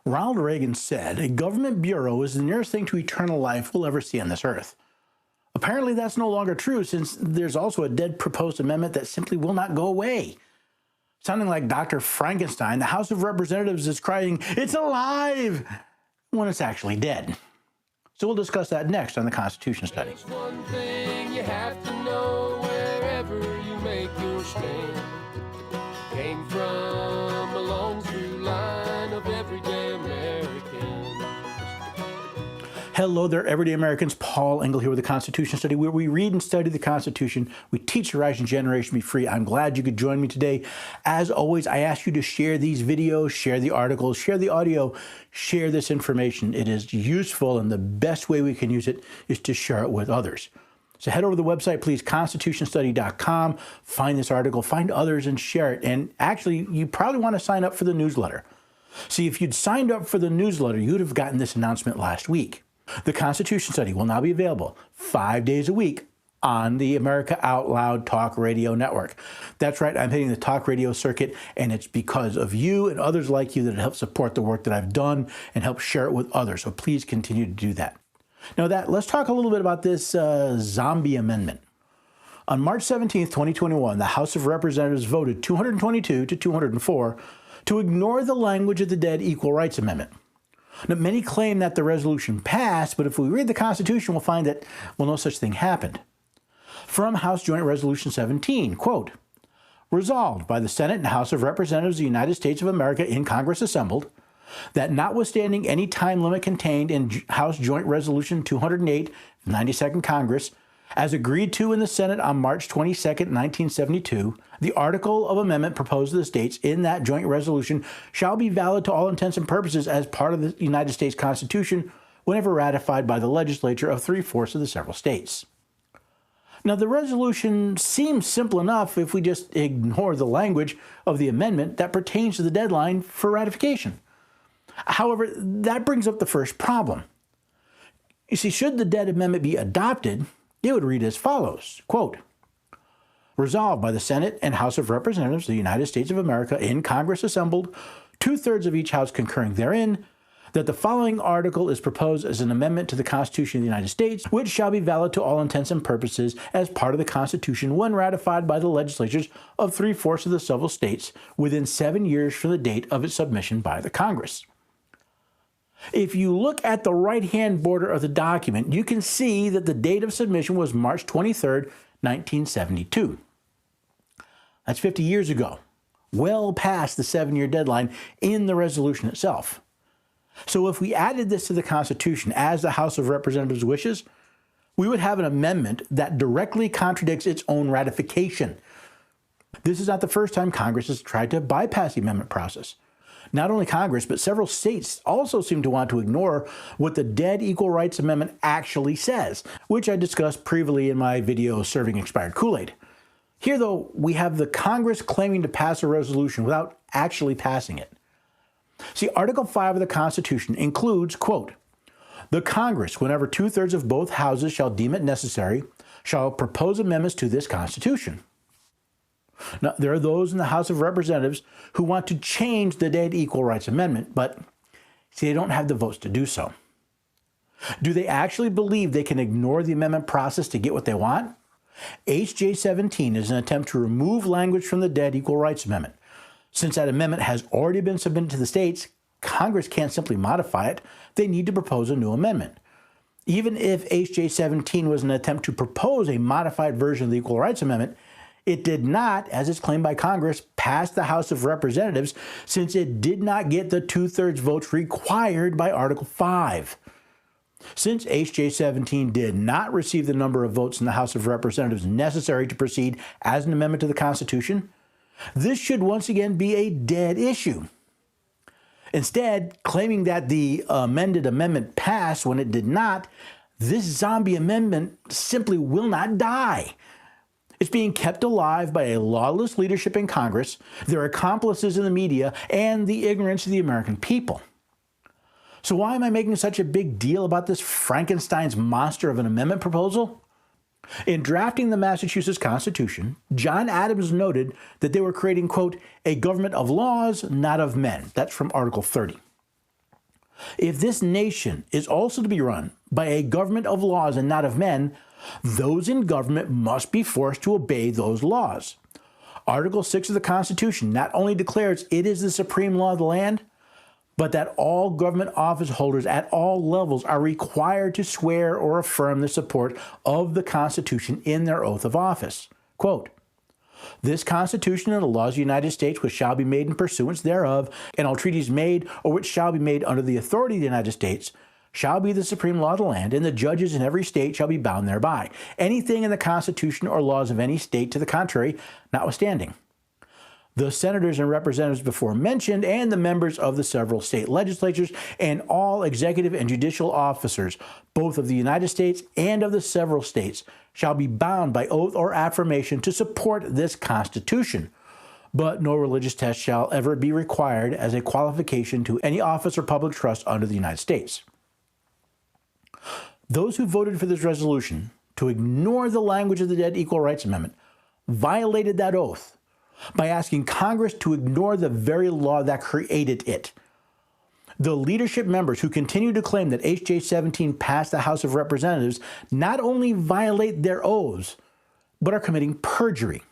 Ronald Reagan said, "A government bureau is the nearest thing to eternal life we'll ever see on this earth." Apparently, that's no longer true, since there's also a dead proposed amendment that simply will not go away. Sounding like Dr. Frankenstein, the House of Representatives is crying, "It's alive!" when it's actually dead. So we'll discuss that next on the Constitution Study. There's one thing you have to know wherever you make your stand. Came from a long through line of everyday Americans. Hello there, everyday Americans. Paul Engel here with the Constitution Study, where we read and study the Constitution. We teach the rising generation to be free. I'm glad you could join me today. As always, I ask you to share these videos, share the articles, share the audio, share this information. It is useful, and the best way we can use it is to share it with others. So head over to the website, please, constitutionstudy.com. Find this article, find others, and share it. And actually, you probably want to sign up for the newsletter. See, if you'd signed up for the newsletter, you'd have gotten this announcement last week. The Constitution Study will now be available 5 days a week on the America Out Loud Talk Radio Network. That's right, I'm hitting the talk radio circuit, and it's because of you and others like you that it helps support the work that I've done and help share it with others. So please continue to do that. Now, let's talk a little bit about this zombie amendment. On March 17th, 2021, the House of Representatives voted 222 to 204 to ignore the language of the dead Equal Rights Amendment. Now, many claim that the resolution passed, but if we read the Constitution, we'll find that, well, no such thing happened. From House Joint Resolution 17, quote, "Resolved by the Senate and House of Representatives of the United States of America in Congress assembled, that notwithstanding any time limit contained in House Joint Resolution 208, 92nd Congress, as agreed to in the Senate on March 22, 1972, the article of amendment proposed to the states in that joint resolution shall be valid to all intents and purposes as part of the United States Constitution whenever ratified by the legislature of 3/4 of the several states." Now, the resolution seems simple enough if we just ignore the language of the amendment that pertains to the deadline for ratification. However, that brings up the first problem. You see, should the dead amendment be adopted, it would read as follows, quote, "Resolved by the Senate and House of Representatives of the United States of America in Congress assembled, 2/3 of each house concurring therein, that the following article is proposed as an amendment to the Constitution of the United States, which shall be valid to all intents and purposes as part of the Constitution when ratified by the legislatures of 3/4 of the several states within 7 years from the date of its submission by the Congress." If you look at the right-hand border of the document, you can see that the date of submission was March 23rd, 1972. That's 50 years ago, well past the 7-year deadline in the resolution itself. So if we added this to the Constitution as the House of Representatives wishes, we would have an amendment that directly contradicts its own ratification. This is not the first time Congress has tried to bypass the amendment process. Not only Congress, but several states also seem to want to ignore what the dead Equal Rights Amendment actually says, which I discussed previously in my video, Serving Expired Kool-Aid. Here, though, we have the Congress claiming to pass a resolution without actually passing it. See, Article 5 of the Constitution includes, quote, "The Congress, whenever 2/3 of both houses shall deem it necessary, shall propose amendments to this Constitution." Now, there are those in the House of Representatives who want to change the dead Equal Rights Amendment, but see, they don't have the votes to do so. Do they actually believe they can ignore the amendment process to get what they want? H.J. 17 is an attempt to remove language from the dead Equal Rights Amendment. Since that amendment has already been submitted to the states, Congress can't simply modify it. They need to propose a new amendment. Even if H.J. 17 was an attempt to propose a modified version of the Equal Rights Amendment, it did not, as is claimed by Congress, pass the House of Representatives since it did not get the 2/3 votes required by Article 5. Since H.J. 17 did not receive the number of votes in the House of Representatives necessary to proceed as an amendment to the Constitution, this should once again be a dead issue. Instead, claiming that the amended amendment passed when it did not, this zombie amendment simply will not die. It's being kept alive by a lawless leadership in Congress, their accomplices in the media, and the ignorance of the American people. So why am I making such a big deal about this Frankenstein's monster of an amendment proposal? In drafting the Massachusetts Constitution, John Adams noted that they were creating, quote, "a government of laws, not of men." That's from Article 30. If this nation is also to be run by a government of laws and not of men, those in government must be forced to obey those laws. Article 6 of the Constitution not only declares it is the supreme law of the land, but that all government office holders at all levels are required to swear or affirm the support of the Constitution in their oath of office. Quote, "This Constitution and the laws of the United States which shall be made in pursuance thereof, and all treaties made or which shall be made under the authority of the United States, shall be the supreme law of the land, and the judges in every state shall be bound thereby. Anything in the Constitution or laws of any state to the contrary, notwithstanding. The senators and representatives before mentioned, and the members of the several state legislatures, and all executive and judicial officers, both of the United States and of the several states, shall be bound by oath or affirmation to support this Constitution. But no religious test shall ever be required as a qualification to any office or public trust under the United States." Those who voted for this resolution to ignore the language of the Dead Equal Rights Amendment violated that oath by asking Congress to ignore the very law that created it. The leadership members who continue to claim that H.J. 17 passed the House of Representatives not only violate their oaths, but are committing perjury.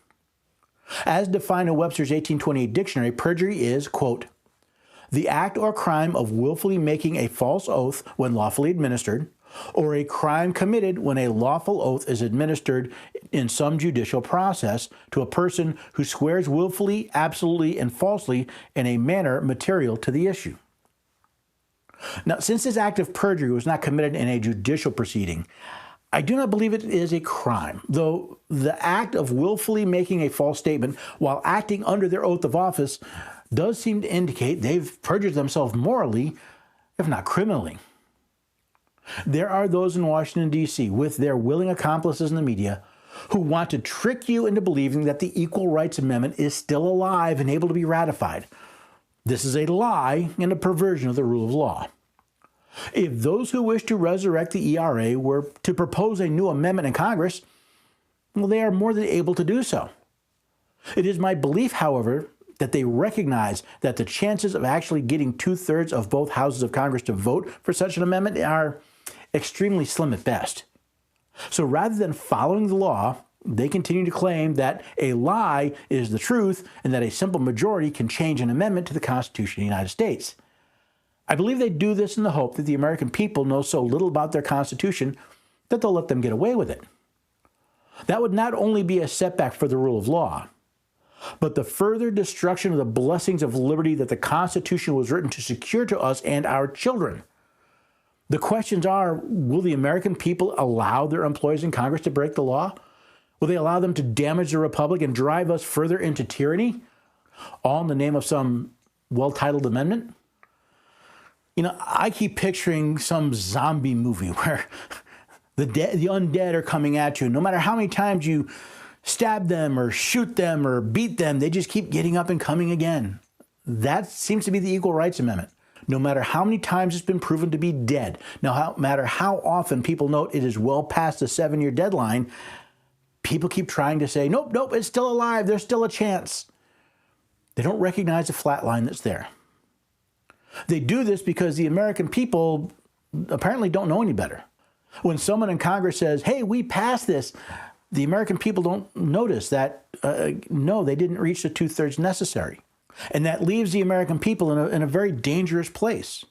As defined in Webster's 1828 dictionary, perjury is, quote, "the act or crime of willfully making a false oath when lawfully administered, or a crime committed when a lawful oath is administered in some judicial process to a person who swears willfully, absolutely, and falsely in a manner material to the issue." Now, since this act of perjury was not committed in a judicial proceeding, I do not believe it is a crime, though the act of willfully making a false statement while acting under their oath of office does seem to indicate they've perjured themselves morally, if not criminally. There are those in Washington, D.C., with their willing accomplices in the media, who want to trick you into believing that the Equal Rights Amendment is still alive and able to be ratified. This is a lie and a perversion of the rule of law. If those who wish to resurrect the ERA were to propose a new amendment in Congress, well, they are more than able to do so. It is my belief, however, that they recognize that the chances of actually getting 2/3 of both houses of Congress to vote for such an amendment are extremely slim at best. So rather than following the law, they continue to claim that a lie is the truth and that a simple majority can change an amendment to the Constitution of the United States. I believe they do this in the hope that the American people know so little about their Constitution that they'll let them get away with it. That would not only be a setback for the rule of law, but the further destruction of the blessings of liberty that the Constitution was written to secure to us and our children. The questions are, will the American people allow their employees in Congress to break the law? Will they allow them to damage the republic and drive us further into tyranny, all in the name of some well-titled amendment? You know, I keep picturing some zombie movie where the undead are coming at you. No matter how many times you stab them or shoot them or beat them, they just keep getting up and coming again. That seems to be the Equal Rights Amendment. No matter how many times it's been proven to be dead, no matter how often people note it is well past the 7-year deadline, people keep trying to say, nope, it's still alive, there's still a chance. They don't recognize the flat line that's there. They do this because the American people apparently don't know any better. When someone in Congress says, hey, we passed this, the American people don't notice that, no, they didn't reach the 2/3 necessary. And that leaves the American people in a very dangerous place.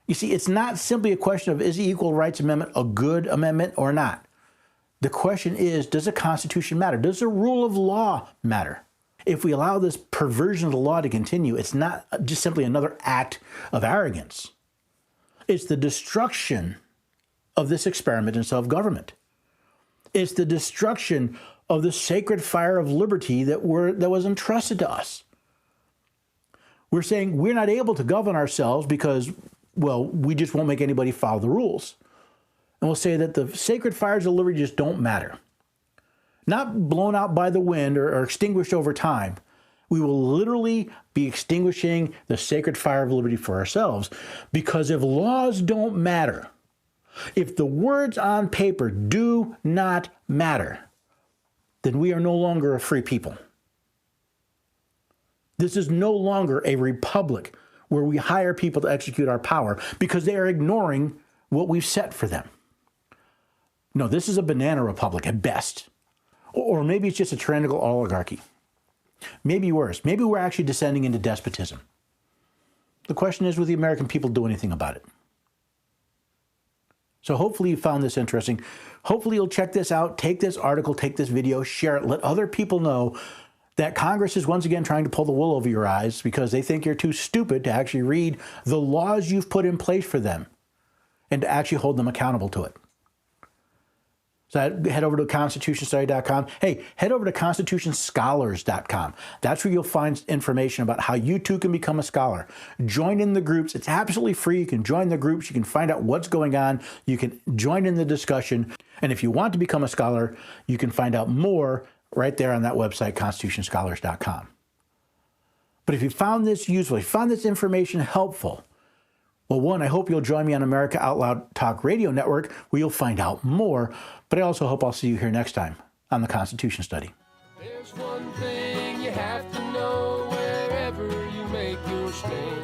You see, it's not simply a question of, is the Equal Rights Amendment a good amendment or not? The question is, does the Constitution matter? Does the rule of law matter? If we allow this perversion of the law to continue, it's not just simply another act of arrogance. It's the destruction of this experiment in self-government. It's the destruction of the sacred fire of liberty that was entrusted to us. We're saying we're not able to govern ourselves because, well, we just won't make anybody follow the rules. And we'll say that the sacred fires of liberty just don't matter. Not blown out by the wind or extinguished over time. We will literally be extinguishing the sacred fire of liberty for ourselves, because if laws don't matter, if the words on paper do not matter, then we are no longer a free people. This is no longer a republic where we hire people to execute our power because they are ignoring what we've set for them. No, this is a banana republic at best. Or maybe it's just a tyrannical oligarchy. Maybe worse. Maybe we're actually descending into despotism. The question is, will the American people do anything about it? So hopefully you found this interesting. Hopefully you'll check this out, take this article, take this video, share it, let other people know that Congress is once again trying to pull the wool over your eyes because they think you're too stupid to actually read the laws you've put in place for them and to actually hold them accountable to it. So head over to constitutionstudy.com. Hey, head over to constitutionscholars.com. That's where you'll find information about how you too can become a scholar. Join in the groups. It's absolutely free. You can join the groups. You can find out what's going on. You can join in the discussion. And if you want to become a scholar, you can find out more right there on that website, constitutionscholars.com. But if you found this useful, if you found this information helpful, well, one, I hope you'll join me on America Out Loud Talk Radio Network, where you'll find out more. But I also hope I'll see you here next time on the Constitution Study. There's one thing you have to know wherever you make your stand.